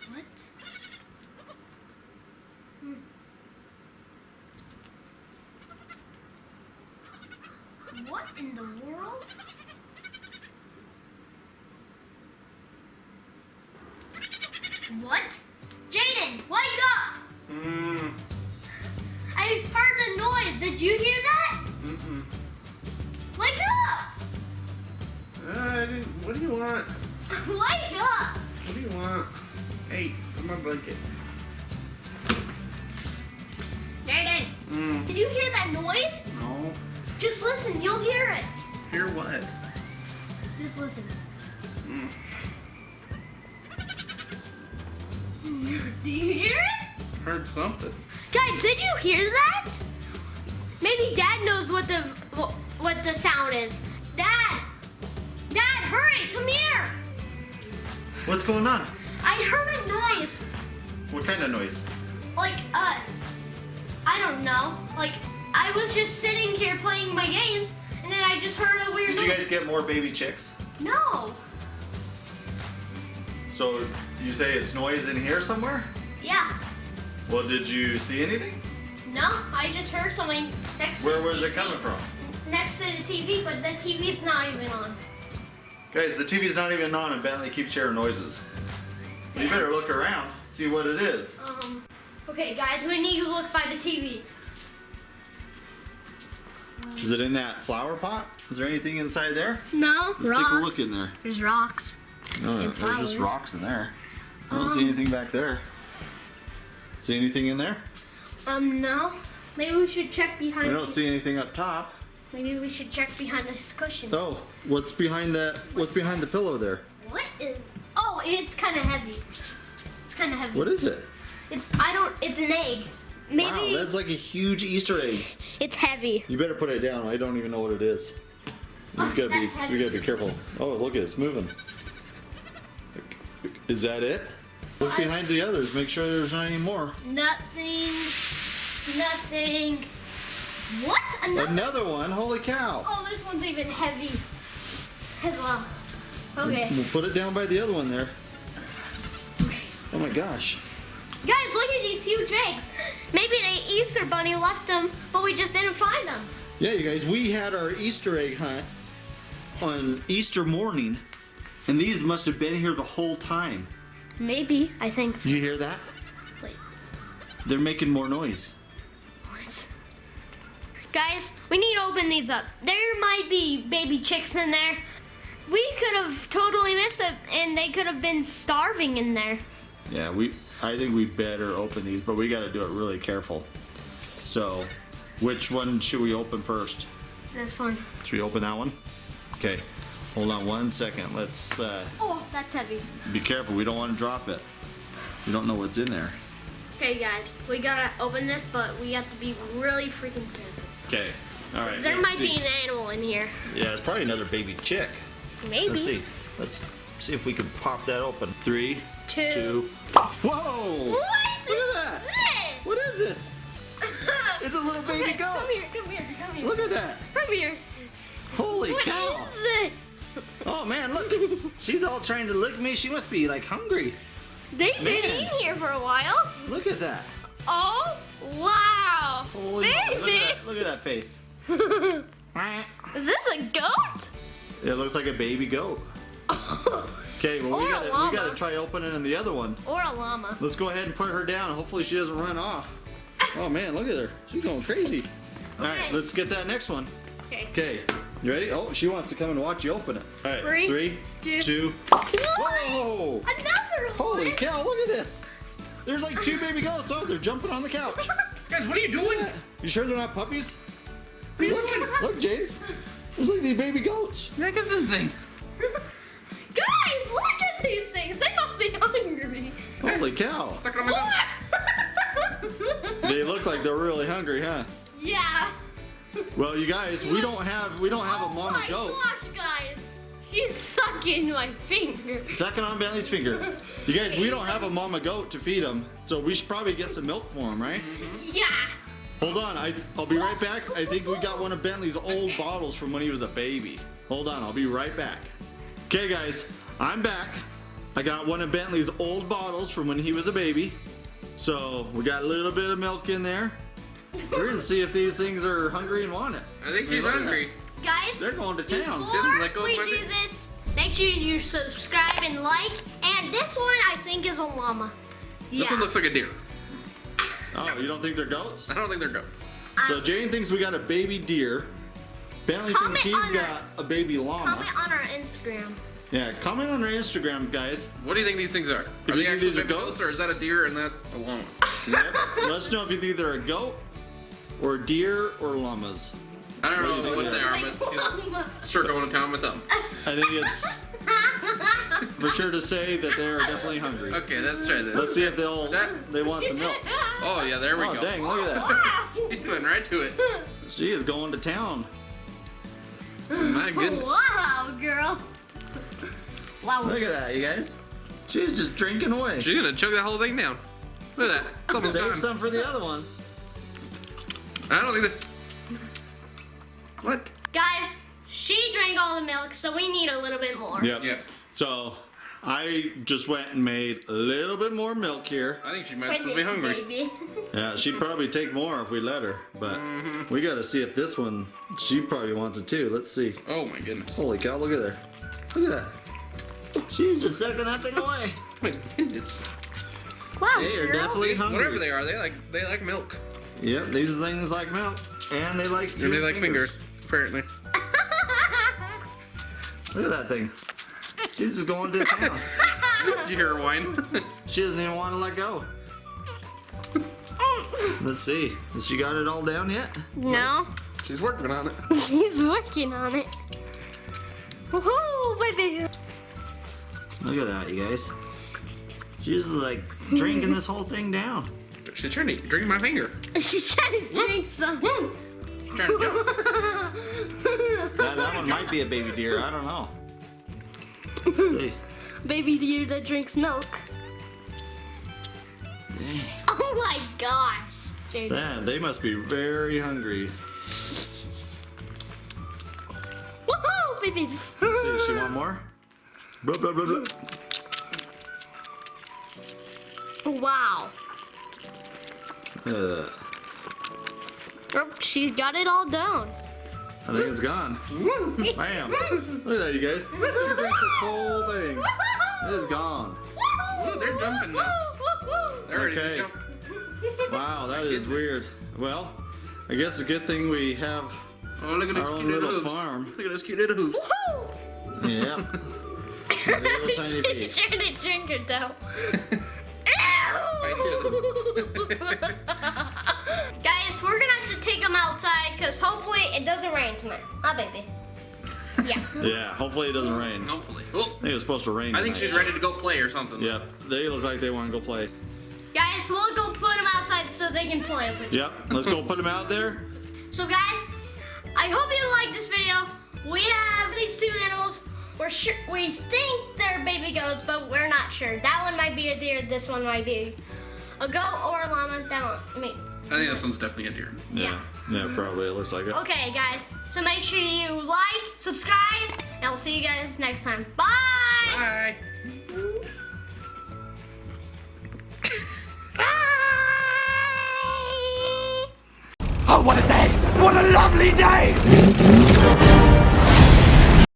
What? What in the world? What? Jaden, wake up! I heard the noise. Did you hear that? Wake up! What do you want? Wake up! What do you want? Hey, put my blanket. Jaden, did you hear that noise? No. Just listen, you'll hear it. Hear what? Just listen. Do you hear it? Heard something. Guys, did you hear that? Maybe Dad knows what the sound is. Dad, hurry, come here. What's going on? I heard a noise. What kind of noise? Like, I don't know. Like, I was just sitting here playing my games, and then I just heard a weird noise. Did you guys get more baby chicks? No. So you say it's noise in here somewhere? Yeah. Well, did you see anything? No, I just heard something next to Where the was TV. it coming from? Next to the TV, but the TV is not even on. Guys, the TV's not even on and Bentley keeps hearing noises. You better look around, see what it is. Okay, guys, we need to look by the TV. Is it in that flower pot? Is there anything inside there? No, Let's take a look in there. There's rocks. No, And there's just flowers. rocks in there. I don't see anything back there. See anything in there? No. Maybe we should check behind. I don't see anything up top. Maybe we should check behind this cushion. Oh, what's behind that? What's behind the pillow there? What is? Oh, it's kind of heavy. It's kind of heavy. What is it? It's an egg. Maybe. Wow, that's like a huge Easter egg. It's heavy. You better put it down. I don't even know what it is. You gotta be. That's heavy. You gotta be careful. Oh, look at it, it's moving. Is that it? Look behind the others. Make sure there's not any more. Nothing. What? Another one? Holy cow! Oh, this one's even heavy as well. Okay. We'll put it down by the other one there. Oh my gosh. Guys, look at these huge eggs. Maybe the Easter bunny left them, but we just didn't find them. Yeah, you guys, we had our Easter egg hunt on Easter morning, and these must have been here the whole time. Maybe. I think so. Did you hear that? Wait. They're making more noise. What? Guys, we need to open these up. There might be baby chicks in there. We could have totally missed it, and they could have been starving in there. Yeah, I think we better open these, but we got to do it really careful. So, which one should we open first? This one. Should we open that one? Okay, hold on 1 second. Let's Oh, that's heavy. be careful. We don't want to drop it. We don't know what's in there. Okay, guys, we gotta open this, but we have to be really freaking careful. Okay, all right. There let's might see. be an animal in here. Yeah, it's probably another baby chick. Maybe. Let's see. Let's see if we can pop that open. 3, Two. 2. Whoa! What? Look at that! This? What is this? It's a little baby Okay, goat. Come here. Look at that! Come here. Holy What cow! is this? Oh man, look! She's all trying to lick me. She must be like hungry. They've been Man. in here for a while. Look at that! Oh, wow. Holy moly, Baby. look at that face. Is this a goat? It looks like a baby goat. Okay, well Or we a gotta llama. try opening the other one. Or a llama. Let's go ahead and put her down. Hopefully she doesn't run off. Oh man, look at her. She's going crazy. All right, Okay. let's get that next one. Okay. Okay, you ready? Oh, she wants to come and watch you open it. All right, Three, 3, two. 2. What? Whoa! Another one. Holy cow, look at this. There's like 2 baby goats. Oh, they're jumping on the couch. Guys, what are you doing? You sure they're not puppies? What are you Look, doing? look, Jade. There's like these baby goats. What the heck is this thing? Guys, look at these things. They must be hungry. Holy cow. Stuck it on my thumb. They look like they're really hungry, huh? Yeah. Well, you guys, we don't have a mama goat. Oh my gosh, guys. She's sucking my finger. Second on Bentley's finger. You guys, we don't have a mama goat to feed them, so we should probably get some milk for them, right? Yeah. Hold on, I'll be right back. I think we got one of Bentley's old bottles from when he was a baby. Hold on, I'll be right back. Okay, guys, I'm back. I got one of Bentley's old bottles from when he was a baby. So we got a little bit of milk in there. We're gonna see if these things are hungry and want it. I think she's hungry. Guys, They're going to town. before let go we of do it. this, make sure you subscribe and like. And this one I think is a llama. This one looks like a deer. Oh, you don't think they're goats? I don't think they're goats. So Jane thinks we got a baby deer. Bentley Comment thinks he's on got a baby llama. Comment on our Instagram. Yeah, comment on our Instagram, guys. What do you think these things are? Are you they think actual these are baby goats? or is that a deer and that a llama? Yep. Let us know if you think they're a goat, or a deer, or llamas. I don't What do you know think what they they are? are, but she's sure going to town with them. I think it's for sure to say that they are definitely hungry. Okay, let's try this. Let's see if they want some milk. Oh yeah, there we Oh go. dang, look at that. He's going right to it. She is going to town. My goodness. Wow, girl. Wow. Look at that, you guys. She's just drinking away. She's gonna chug that whole thing down. Look at that. It's almost Save gone. some for the other one. I don't think that. What? Guys, she drank all the milk, so we need a little bit more. Yep. Yeah. So I just went and made a little bit more milk here. I think she For might still this be hungry. baby. Yeah, she'd probably take more if we let her, but we gotta see if this one, she probably wants it too. Let's see. Oh my goodness. Holy cow, look at her. Look at that. She's just sucking that thing away. My goodness. Wow, They are girl. definitely hungry. Whatever they are, they like milk. Yep, these things like milk, and they like And they like fingers, apparently. Look at that thing. She's just going to town. Did you hear her whine? She doesn't even want to let go. Let's see. Has she got it all down yet? No, She's working on it. she's working on it. Woohoo, baby. Look at that, you guys. She's like drinking this whole thing down. She's trying to drink my finger. She's trying to drink some. Woo! Trying to jump. That one might be a baby deer. I don't know. Let's see. Baby deer that drinks milk. Dang. Oh my gosh. Jaden. Man, they must be very hungry. Woohoo, babies. Let's see, does she want more? Blah, blah, blah, blah. Wow. Uh, Oh, she's got it all down. I think it's gone. Bam. Look at that, you guys. She drank this whole thing. It is gone. Ooh, they're jumping now. They're ready Okay. to jump. Wow, that is weird. Well, I guess a good thing we have Oh, look at our those own cute little little hooves. farm. Look at those cute little hooves. Yeah. Little tiny pea. She's trying to drink it down. Guys, we're gonna have to take them outside because hopefully it doesn't rain tonight. Huh, baby? Yeah. Yeah, hopefully it doesn't rain. I Hopefully. Oh, think it's supposed to rain I think tonight. she's ready to go play or something. Yep, they look like they want to go play. Guys, we'll go put them outside so they can play with you. Yep, let's go put them out there. So guys, I hope you like this video. We have these two animals. We think they're baby goats, but we're not sure. That one might be a deer. This one might be a goat or a llama. That one, I think this one's definitely a deer. Yeah, probably. It looks like it. Okay, guys. So make sure you like, subscribe, and I'll see you guys next time. Bye. Bye. Bye. Oh, what a day! What a lovely day!